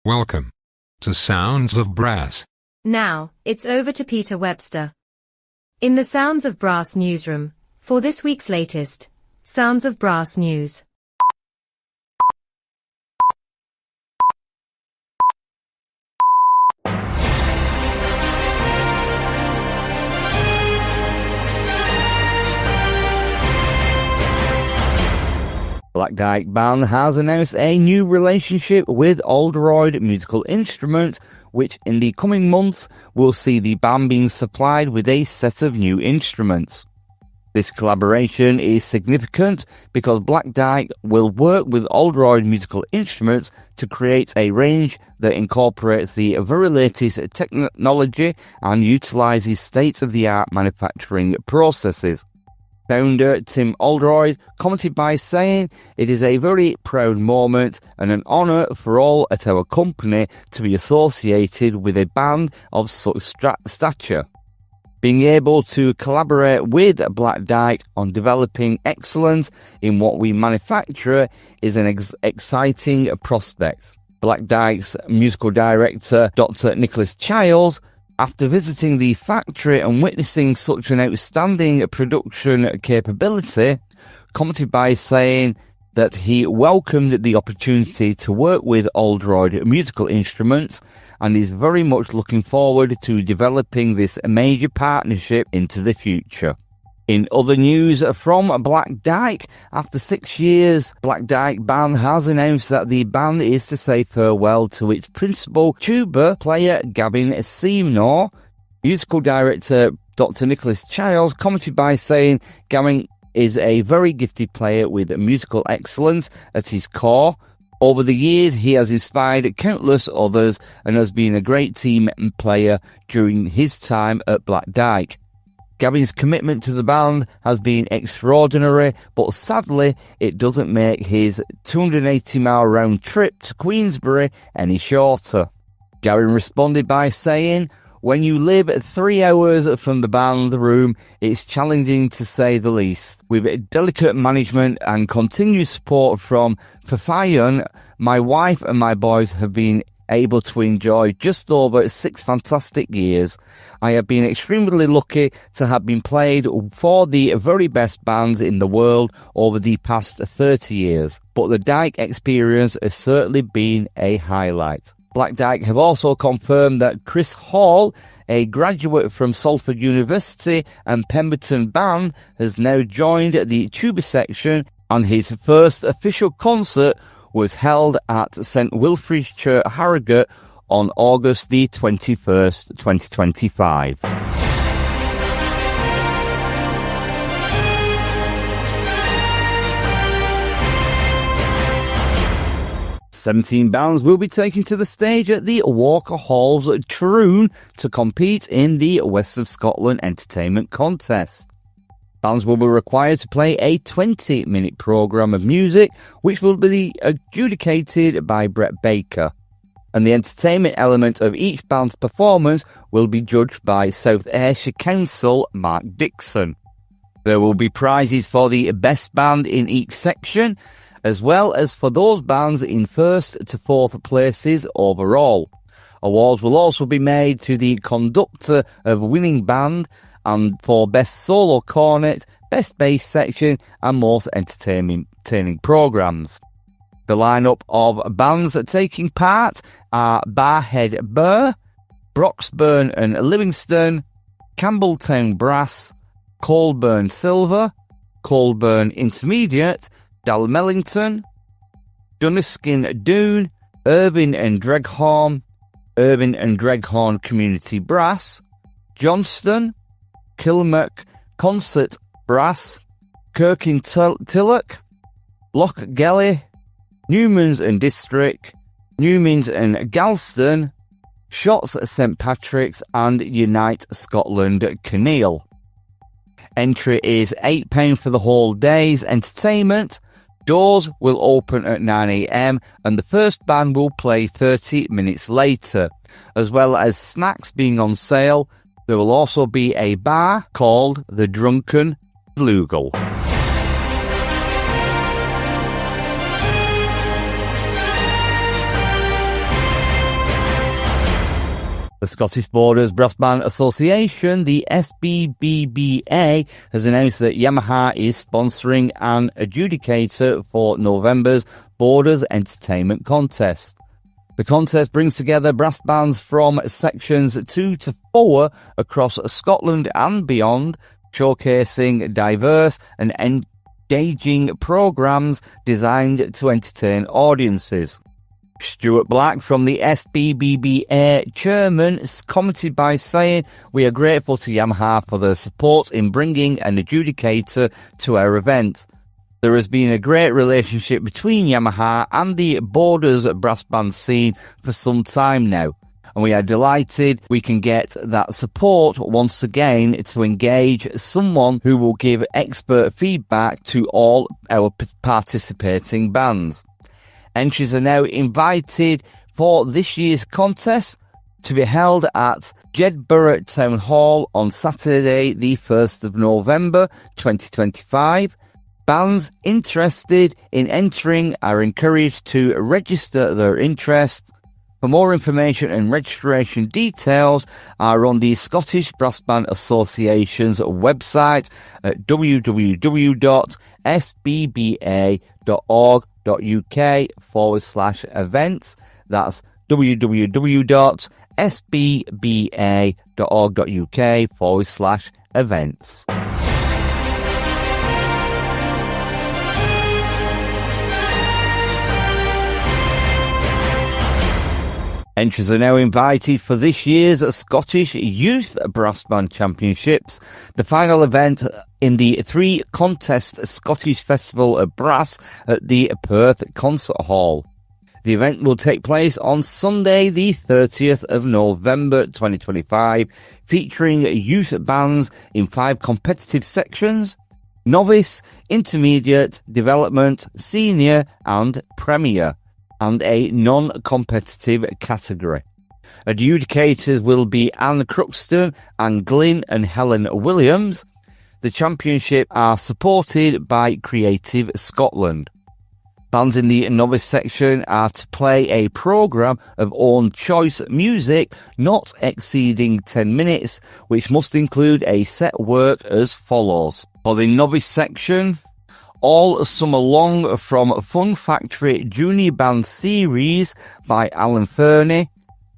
Welcome to Sounds of Brass. Now, it's over to Peter Webster. In the Sounds of Brass newsroom, for this week's latest Sounds of Brass news. Black Dyke Band has announced a new relationship with Oldroyd Musical Instruments, which in the coming months will see the band being supplied with a set of new instruments. This collaboration is significant because Black Dyke will work with Oldroyd Musical Instruments to create a range that incorporates the very latest technology and utilises state-of-the-art manufacturing processes. Founder Tim Oldroyd commented by saying, "It is a very proud moment and an honour for all at our company to be associated with a band of such stature. Being able to collaborate with Black Dyke on developing excellence in what we manufacture is an exciting prospect." Black Dyke's musical director, Dr. Nicholas Childs, after visiting the factory and witnessing such an outstanding production capability, commented by saying that he welcomed the opportunity to work with Oldroyd Musical Instruments and is very much looking forward to developing this major partnership into the future. In other news from Black Dyke, after 6 years, Black Dyke Band has announced that the band is to say farewell to its principal tuba player Gavin Seymour. Musical director Dr. Nicholas Childs commented by saying, "Gavin is a very gifted player with musical excellence at his core. Over the years, he has inspired countless others and has been a great team player during his time at Black Dyke. Gavin's commitment to the band has been extraordinary, but sadly, it doesn't make his 280-mile round trip to Queensbury any shorter." Gavin responded by saying, "When you live 3 hours from the band room, it's challenging to say the least. With delicate management and continued support from Fafayan, my wife and my boys have been able to enjoy just over 6 fantastic years. I have been extremely lucky to have been played for the very best bands in the world over the past 30 years, but the Dyke experience has certainly been a highlight." Black Dyke have also confirmed that Chris Hall, a graduate from Salford University and Pemberton Band, has now joined the tuba section, and his first official concert was held at St Wilfrid's Church, Harrogate on August the 21st, 2025. "17 bands will be taken to the stage at the Walker Hall's Troon to compete in the West of Scotland Entertainment Contest. Bands will be required to play a 20-minute programme of music, which will be adjudicated by Brett Baker. And the entertainment element of each band's performance will be judged by South Ayrshire Council Mark Dixon. There will be prizes for the best band in each section, as well as for those bands in 1st to 4th places overall. Awards will also be made to the conductor of winning band and for best solo cornet, best bass section and most entertaining programmes. The lineup of bands taking part are Barhead Burr, Broxburn and Livingston, Campbelltown Brass, Colburn Silver, Colburn Intermediate, Dalmellington, Duniskin Doon, Irvine and Dreghorn, Irvine and Dreghorn Community Brass, Johnston, Kilmarnock Concert Brass, Kirkintilloch, Lochgelly, Newmans and District, Newmans and Galston, Shotts St Patrick's and Unite Scotland Kinneil. Entry is £8 for the whole day's entertainment. Doors will open at 9 a.m. and the first band will play 30 minutes later. As well as snacks being on sale, there will also be a bar called the Drunken Flugel. The Scottish Borders Brass Band Association, the SBBBA, has announced that Yamaha is sponsoring an adjudicator for November's Borders Entertainment Contest. The contest brings together brass bands from sections 2 to 4 across Scotland and beyond, showcasing diverse and engaging programmes designed to entertain audiences. Stuart Black from the SBBBA chairman commented by saying, "We are grateful to Yamaha for their support in bringing an adjudicator to our event. There has been a great relationship between Yamaha and the Borders brass band scene for some time now, and we are delighted we can get that support once again to engage someone who will give expert feedback to all our participating bands." Entries are now invited for this year's contest to be held at Jedburgh Town Hall on Saturday the 1st of November 2025. Bands interested in entering are encouraged to register their interest. For more information and registration details are on the Scottish Brass Band Association's website at www.sbba.org.uk/events. That's www.sbba.org.uk/events. Entries are now invited for this year's Scottish Youth Brass Band Championships, the final event in the 3-contest Scottish Festival of Brass at the Perth Concert Hall. The event will take place on Sunday the 30th of November 2025, featuring youth bands in 5 competitive sections: Novice, Intermediate, Development, Senior and Premier, and a non-competitive category. Adjudicators will be Anne Cruxton and Glyn and Helen Williams. The championship are supported by Creative Scotland. Bands in the novice section are to play a programme of own choice music not exceeding 10 minutes, which must include a set work as follows. For the novice section, All Summer Long from Fun Factory Junior Band Series by Alan Fernie.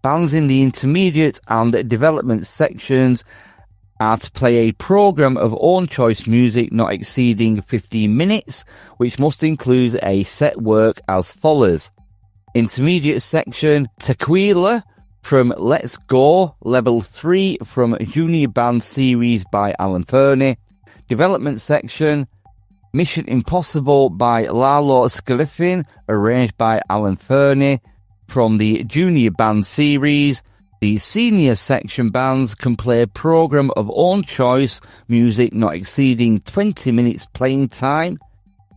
Bands in the intermediate and development sections are to play a programme of own choice music not exceeding 15 minutes, which must include a set work as follows. Intermediate section, Tequila from Let's Go, Level 3 from Junior Band Series by Alan Fernie. Development section, Mission Impossible by Lalo Scaliffin, arranged by Alan Fernie from the Junior Band Series. The senior section bands can play a programme of own choice music not exceeding 20 minutes playing time.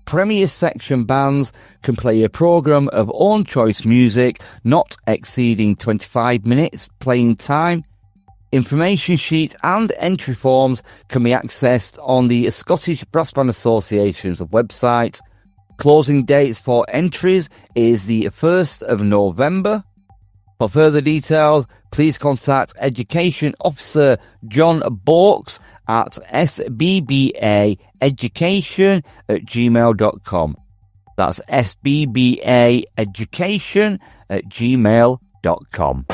Premier section bands can play a programme of own choice music not exceeding 25 minutes playing time. Information sheet and entry forms can be accessed on the Scottish Brass Band Association's website. Closing dates for entries is the 1st of November. For further details, please contact Education Officer John Boakes at sbbaeducation@gmail.com. That's sbbaeducation@gmail.com.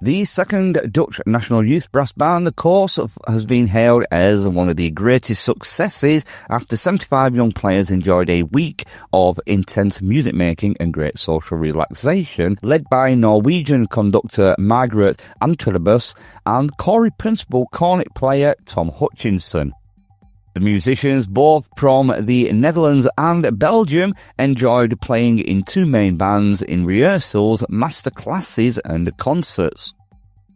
The second Dutch National Youth Brass Band course has been hailed as one of the greatest successes after 75 young players enjoyed a week of intense music making and great social relaxation, led by Norwegian conductor Margaret Antwerpus and Corey Principal cornet player Tom Hutchinson. The musicians, both from the Netherlands and Belgium, enjoyed playing in 2 main bands in rehearsals, master classes and concerts.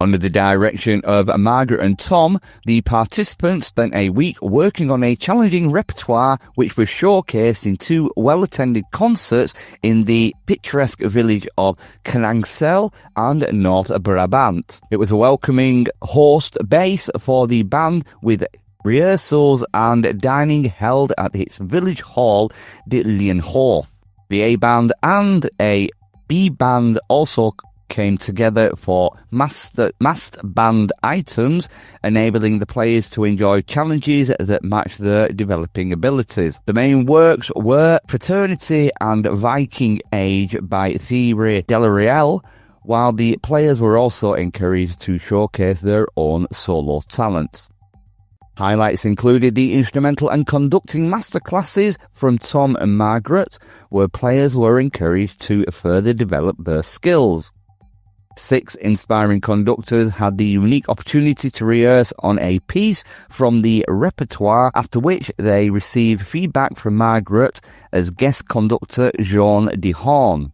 Under the direction of Margaret and Tom, the participants spent a week working on a challenging repertoire which was showcased in 2 well-attended concerts in the picturesque village of Kanangsel and North Brabant. It was a welcoming host base for the band with rehearsals and dining held at its village hall, de Lienhof. The A band and a B band also came together for masked band items, enabling the players to enjoy challenges that match their developing abilities. The main works were Fraternity and Viking Age by Thierry Delariel, while the players were also encouraged to showcase their own solo talents. Highlights included the instrumental and conducting masterclasses from Tom and Margaret, where players were encouraged to further develop their skills. 6 inspiring conductors had the unique opportunity to rehearse on a piece from the repertoire, after which they received feedback from Margaret as guest conductor Jean Dihorn.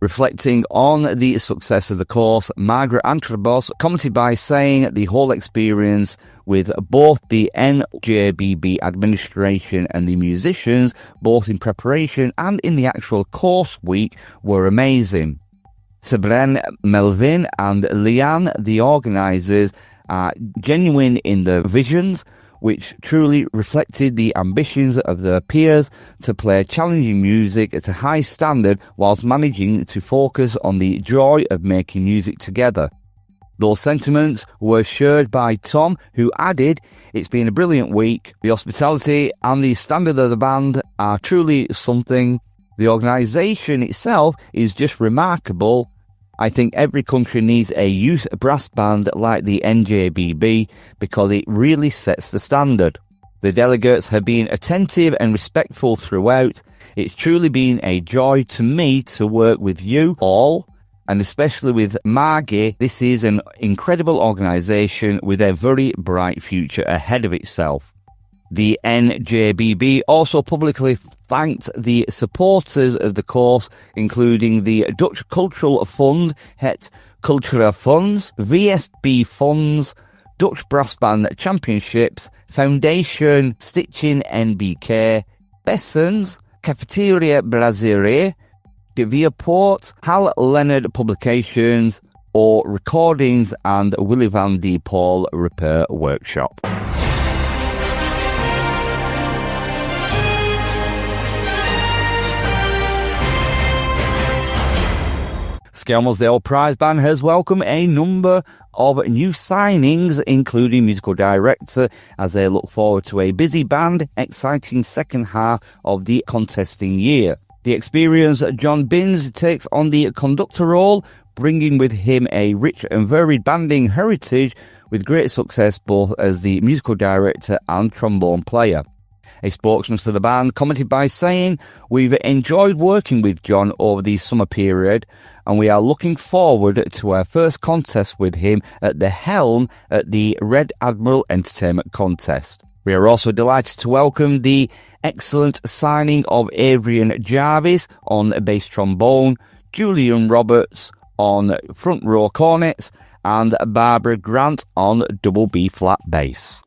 Reflecting on the success of the course, Margaret Antrobus commented by saying the whole experience with both the NJBB administration and the musicians, both in preparation and in the actual course week, were amazing. Sabren Melvin and Liane, the organisers, are genuine in their visions, which truly reflected the ambitions of their peers to play challenging music at a high standard whilst managing to focus on the joy of making music together. Those sentiments were shared by Tom, who added, "It's been a brilliant week. The hospitality and the standard of the band are truly something. The organisation itself is just remarkable. I think every country needs a youth brass band like the NJBB because it really sets the standard. The delegates have been attentive and respectful throughout. It's truly been a joy to me to work with you all, and especially with Margie. This is an incredible organisation with a very bright future ahead of itself." The NJBB also publicly thanked the supporters of the course, including the Dutch Cultural Fund, Het Cultura Funds, VSB Funds, Dutch Brass Band Championships, Foundation Stitching NBK, Bessons, Cafeteria Brasserie, De Viaport, Hal Leonard Publications, or Recordings, and Willy van de Paul Repair Workshop. Skelmersdale Prize Band has welcomed a number of new signings, including musical director, as they look forward to a busy band, exciting second half of the contesting year. The experienced John Binns takes on the conductor role, bringing with him a rich and varied banding heritage with great success both as the musical director and trombone player. A spokesman for the band commented by saying, "We've enjoyed working with John over the summer period, and we are looking forward to our first contest with him at the helm at the Red Admiral Entertainment Contest." We are also delighted to welcome the excellent signing of Adrian Jarvis on bass trombone, Julian Roberts on front row cornets, and Barbara Grant on double B-flat bass.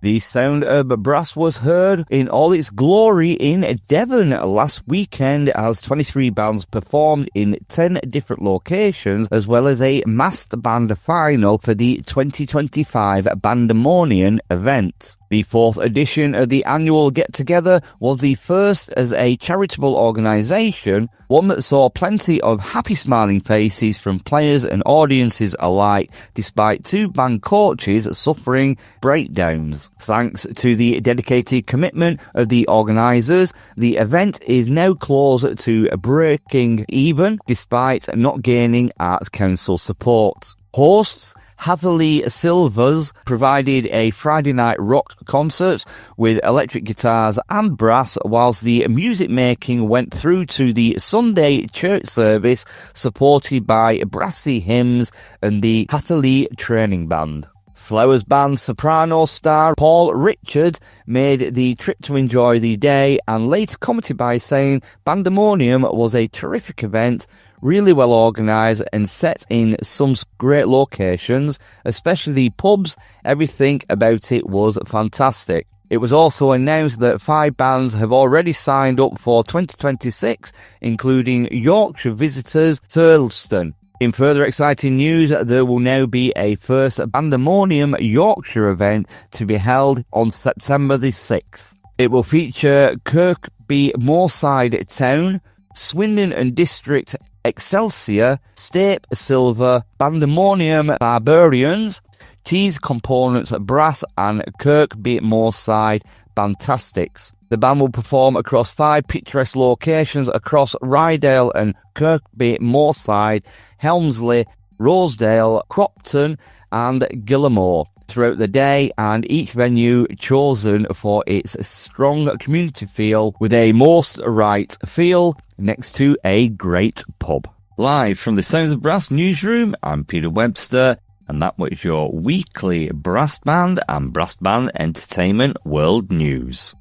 The sound of brass was heard in all its glory in Devon last weekend as 23 bands performed in 10 different locations, as well as a masked band final for the 2025 Bandemonium event. The 4th edition of the annual get-together was the first as a charitable organisation, one that saw plenty of happy smiling faces from players and audiences alike, despite 2 band coaches suffering breakdowns. Thanks to the dedicated commitment of the organisers, the event is now close to breaking even, despite not gaining Arts Council support. Hosts Hatherley Silvers provided a Friday night rock concert with electric guitars and brass, whilst the music making went through to the Sunday church service, supported by brassy hymns and the Hatherley Training Band. Flowers Band soprano star Paul Richard made the trip to enjoy the day and later commented by saying Bandemonium was a terrific event, really well organised and set in some great locations, especially the pubs. Everything about it was fantastic. It was also announced that 5 bands have already signed up for 2026, including Yorkshire visitors Thurleston. In further exciting news, there will now be a first Bandemonium Yorkshire event to be held on September the 6th. It will feature Kirkby Moorside Town, Swindon and District Excelsior, Stape Silver, Bandemonium Barbarians, Tees Components Brass and Kirkby Moorside Bantastics. The band will perform across 5 picturesque locations across Rydale and Kirkby Moorside, Helmsley, Rosedale, Cropton and Gillamore throughout the day, and each venue chosen for its strong community feel with a most right feel next to a great pub. Live from the Sounds of Brass newsroom, I'm Peter Webster, and that was your weekly brass band and brass band entertainment world news.